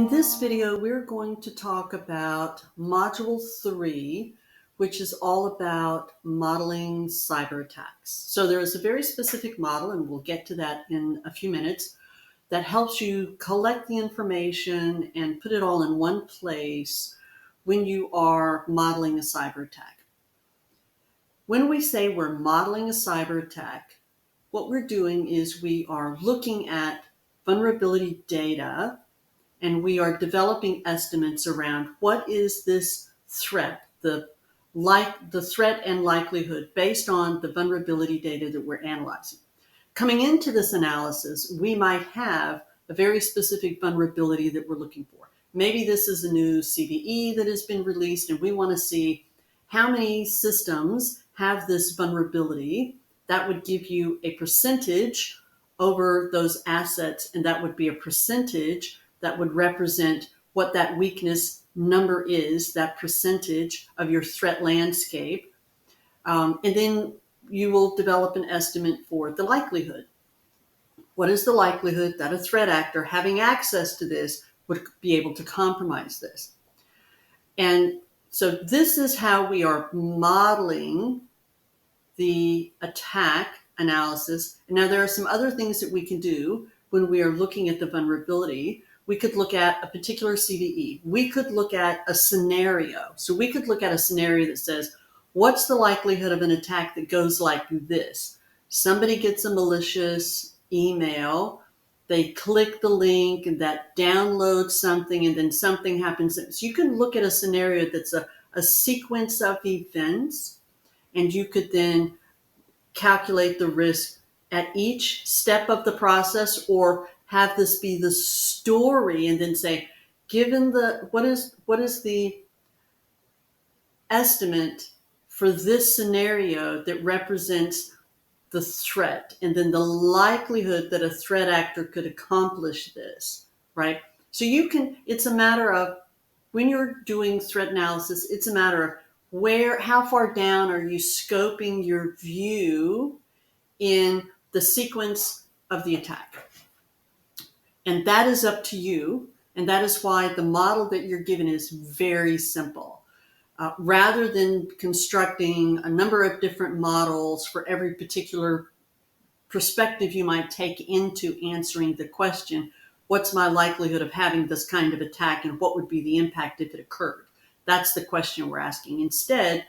In this video, we're going to talk about Module 3, which is all about modeling cyber attacks. So there is a very specific model, and we'll get to that in a few minutes, that helps you collect the information and put it all in one place when you are modeling a cyber attack. When we say we're modeling a cyber attack, what we're doing is we are looking at vulnerability data and we are developing estimates around what is this threat, the threat and likelihood based on the vulnerability data that we're analyzing. Coming into this analysis, we might have a very specific vulnerability that we're looking for. Maybe this is a new CVE that has been released and we want to see how many systems have this vulnerability. That would give you a percentage over those assets, and that would be a percentage that would represent what that weakness number is, that percentage of your threat landscape. And then you will develop an estimate for the likelihood. What is the likelihood that a threat actor having access to this would be able to compromise this? And so this is how we are modeling the attack analysis. Now, there are some other things that we can do when we are looking at the vulnerability. We could look at a particular CVE. We could look at a scenario. So we could look at a scenario that says, what's the likelihood of an attack that goes like this? Somebody gets a malicious email, they click the link and that downloads something and then something happens. So you can look at a scenario that's a sequence of events, and you could then calculate the risk at each step of the process, or have this be the story and then say, given what is the estimate for this scenario that represents the threat, and then the likelihood that a threat actor could accomplish this, right? So it's a matter of, when you're doing threat analysis, it's a matter of how far down are you scoping your view in the sequence of the attack. And that is up to you. And that is why the model that you're given is very simple. Rather than constructing a number of different models for every particular perspective you might take into answering the question, what's my likelihood of having this kind of attack and what would be the impact if it occurred? That's the question we're asking. Instead,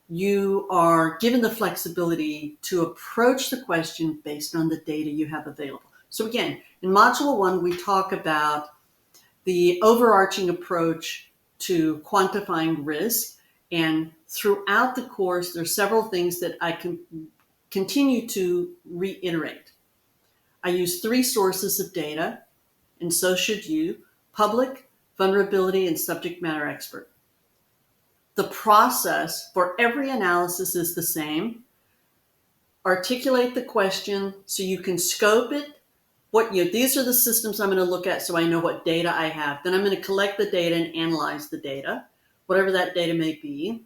you are given the flexibility to approach the question based on the data you have available. So again, in Module 1, we talk about the overarching approach to quantifying risk. And throughout the course, there are several things that I can continue to reiterate. I use 3 sources of data, and so should you: public, vulnerability, and subject matter expert. The process for every analysis is the same. Articulate the question so you can scope it. These are the systems I'm going to look at so I know what data I have. Then I'm going to collect the data and analyze the data, whatever that data may be.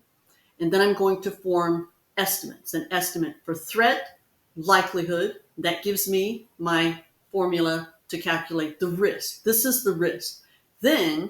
And then I'm going to form estimates, an estimate for threat, likelihood. That gives me my formula to calculate the risk. This is the risk. Then,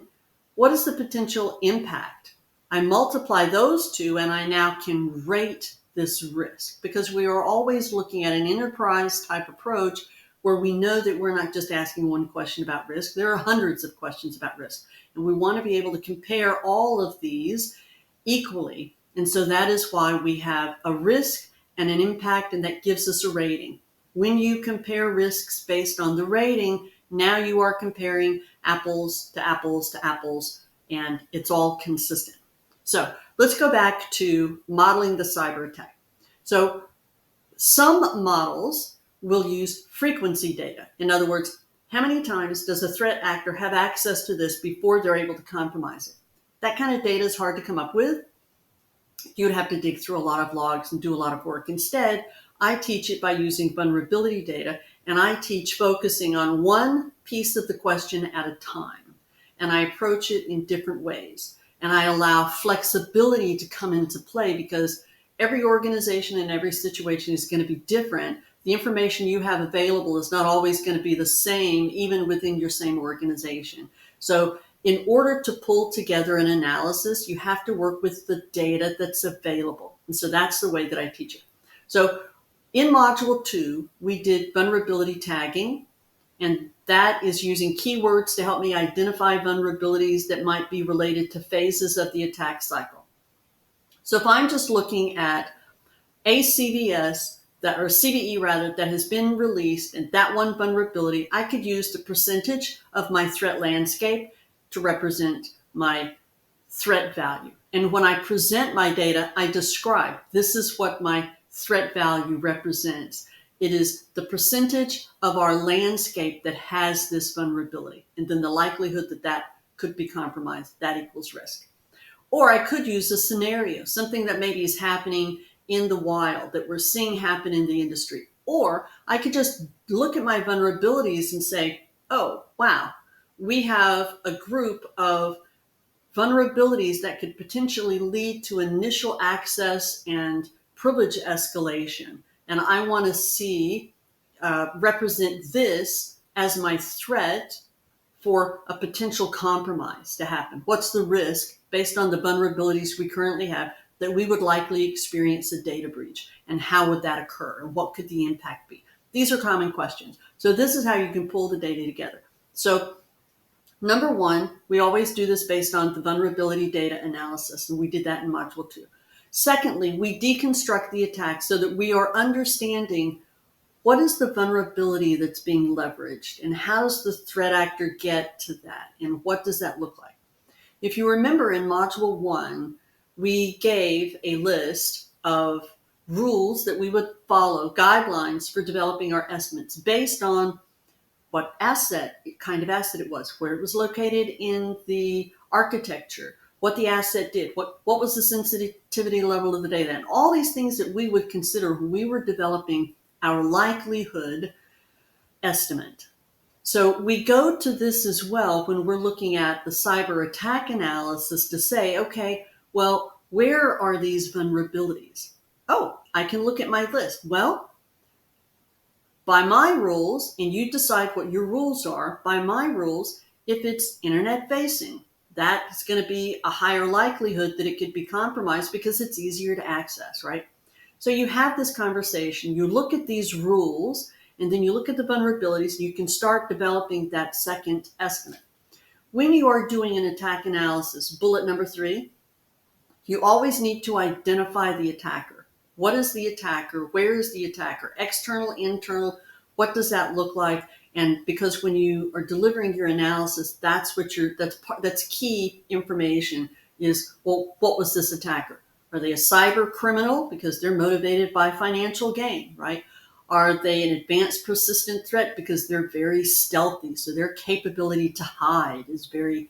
what is the potential impact? I multiply those two and I now can rate this risk, because we are always looking at an enterprise type approach where we know that we're not just asking one question about risk. There are hundreds of questions about risk, and we want to be able to compare all of these equally. And so that is why we have a risk and an impact, and that gives us a rating. When you compare risks based on the rating, now you are comparing apples to apples to apples, and it's all consistent. So let's go back to modeling the cyber attack. So some models will use frequency data. In other words, how many times does a threat actor have access to this before they're able to compromise it? That kind of data is hard to come up with. You would have to dig through a lot of logs and do a lot of work. Instead, I teach it by using vulnerability data, and I teach focusing on one piece of the question at a time. And I approach it in different ways. And I allow flexibility to come into play, because every organization and every situation is going to be different. The information you have available is not always going to be the same, even within your same organization. So in order to pull together an analysis, you have to work with the data that's available. And so that's the way that I teach it. So in Module 2, we did vulnerability tagging, and that is using keywords to help me identify vulnerabilities that might be related to phases of the attack cycle. So if I'm just looking at a CVS or CVE rather, that has been released and that one vulnerability, I could use the percentage of my threat landscape to represent my threat value. And when I present my data, I describe this is what my threat value represents. It is the percentage of our landscape that has this vulnerability, and then the likelihood that that could be compromised, that equals risk. Or I could use a scenario, something that maybe is happening in the wild that we're seeing happen in the industry. Or I could just look at my vulnerabilities and say, oh, wow, we have a group of vulnerabilities that could potentially lead to initial access and privilege escalation. And I want to represent this as my threat for a potential compromise to happen. What's the risk based on the vulnerabilities we currently have that we would likely experience a data breach? And how would that occur? And what could the impact be? These are common questions. So this is how you can pull the data together. So number one, we always do this based on the vulnerability data analysis, and we did that in Module 2. Secondly, we deconstruct the attack so that we are understanding what is the vulnerability that's being leveraged, and how does the threat actor get to that, and what does that look like? If you remember in Module 1, we gave a list of rules that we would follow, guidelines for developing our estimates based on what kind of asset it was, where it was located in the architecture, what the asset did, what was the sensitivity level of the data, and all these things that we would consider when we were developing our likelihood estimate. So we go to this as well when we're looking at the cyber attack analysis to say, okay, well, where are these vulnerabilities? Oh, I can look at my list. Well, by my rules, and you decide what your rules are, by my rules, if it's internet facing, that's going to be a higher likelihood that it could be compromised because it's easier to access, right? So you have this conversation, you look at these rules, and then you look at the vulnerabilities, and you can start developing that second estimate. When you are doing an attack analysis, bullet number 3, you always need to identify the attacker. What is the attacker? Where is the attacker? External, internal, what does that look like? And because when you are delivering your analysis, that's key information is, well, what was this attacker? Are they a cyber criminal because they're motivated by financial gain, right? Are they an advanced persistent threat because they're very stealthy, so their capability to hide is very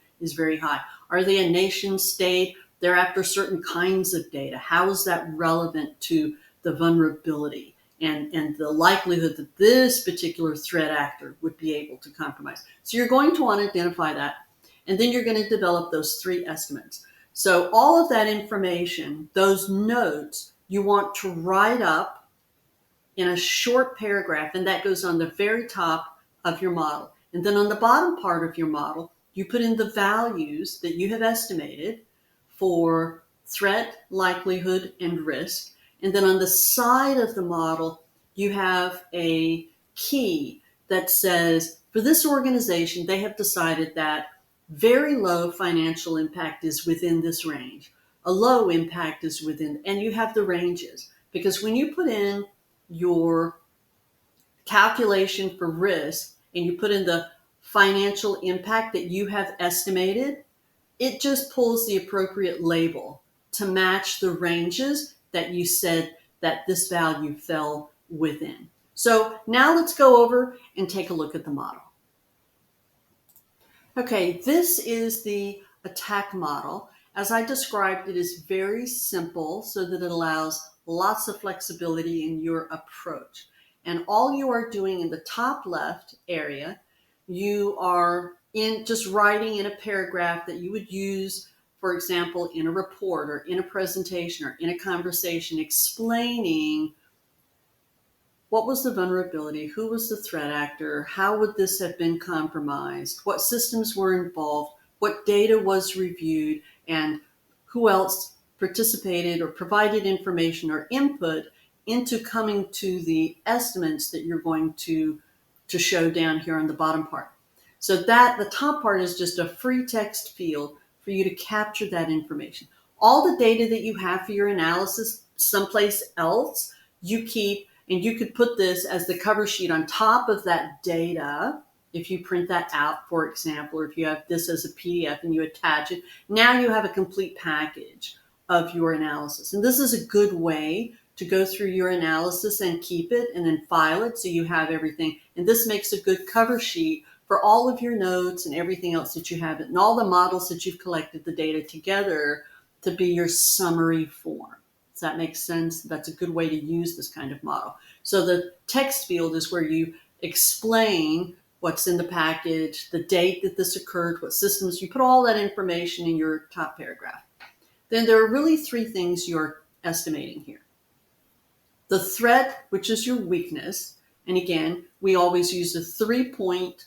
high? Are they a nation state? They're after certain kinds of data. How is that relevant to the vulnerability and the likelihood that this particular threat actor would be able to compromise? So you're going to want to identify that, and then you're going to develop those 3 estimates. So all of that information, those notes, you want to write up in a short paragraph, and that goes on the very top of your model. And then on the bottom part of your model, you put in the values that you have estimated for threat, likelihood, and risk. And then on the side of the model, you have a key that says, for this organization, they have decided that very low financial impact is within this range. A low impact is within, and you have the ranges. Because when you put in your calculation for risk and you put in the financial impact that you have estimated, it just pulls the appropriate label to match the ranges that you said that this value fell within. So now let's go over and take a look at the model. Okay, this is the attack model. As I described, it is very simple so that it allows lots of flexibility in your approach. And all you are doing in the top left area, you are just writing in a paragraph that you would use, for example, in a report or in a presentation or in a conversation, explaining what was the vulnerability, who was the threat actor, how would this have been compromised, what systems were involved, what data was reviewed, and who else participated or provided information or input into coming to the estimates that you're going to show down here on the bottom part. So that the top part is just a free text field for you to capture that information. All the data that you have for your analysis someplace else, you keep, and you could put this as the cover sheet on top of that data. If you print that out, for example, or if you have this as a PDF and you attach it, now you have a complete package of your analysis. And this is a good way to go through your analysis and keep it and then file it so you have everything. And this makes a good cover sheet for all of your notes and everything else that you have and all the models that you've collected the data together to be your summary form. Does that make sense? That's a good way to use this kind of model. So the text field is where you explain what's in the package, the date that this occurred, what systems, you put all that information in your top paragraph. Then there are really three things you're estimating here. The threat, which is your weakness, and again, we always use a 3-point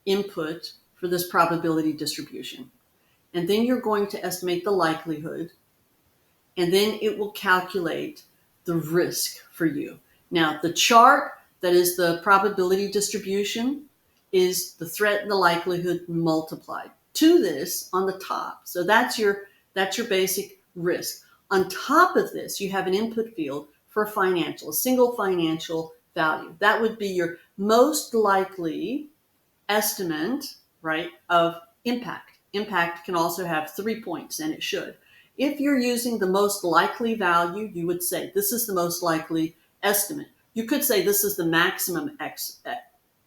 input for this probability distribution. And then you're going to estimate the likelihood, and then it will calculate the risk for you. Now, the chart that is the probability distribution is the threat and the likelihood multiplied to this on the top. So that's your basic risk. On top of this, you have an input field for financial, a single financial value. That would be your most likely estimate, right, of impact. Impact can also have 3 points, and it should. If you're using the most likely value, you would say this is the most likely estimate. You could say this is the maximum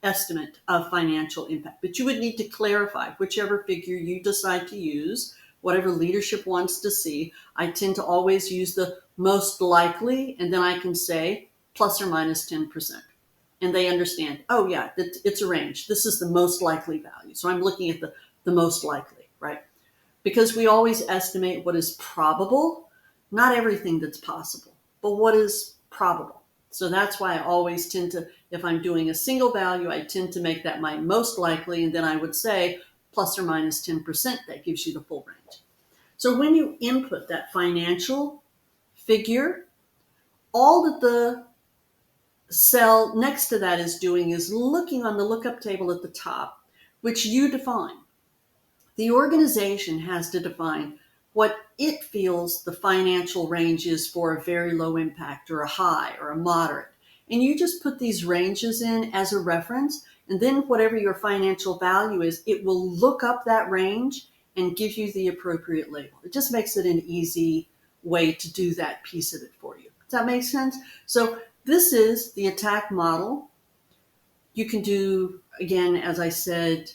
estimate of financial impact, but you would need to clarify whichever figure you decide to use, whatever leadership wants to see. I tend to always use the most likely, and then I can say plus or minus 10%. And they understand, oh yeah, it's a range. This is the most likely value. So I'm looking at the most likely, right? Because we always estimate what is probable, not everything that's possible, but what is probable. So that's why I always tend to, if I'm doing a single value, I tend to make that my most likely, and then I would say plus or minus 10%, that gives you the full range. So when you input that financial figure, all that the cell next to that is doing is looking on the lookup table at the top, which you define. The organization has to define what it feels the financial range is for a very low impact or a high or a moderate. And you just put these ranges in as a reference, and then whatever your financial value is, it will look up that range and give you the appropriate label. It just makes it an easy way to do that piece of it for you. Does that make sense? So this is the attack model. You can do, again, as I said,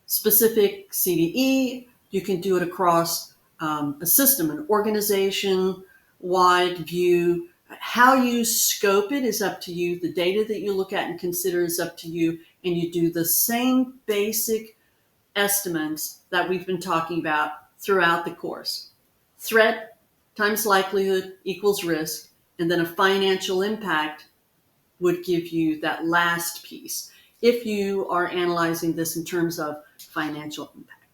specific CVE. You can do it across a system, an organization-wide view. How you scope it is up to you. The data that you look at and consider is up to you. And you do the same basic estimates that we've been talking about throughout the course. Threat times likelihood equals risk. And then a financial impact would give you that last piece if you are analyzing this in terms of financial impact.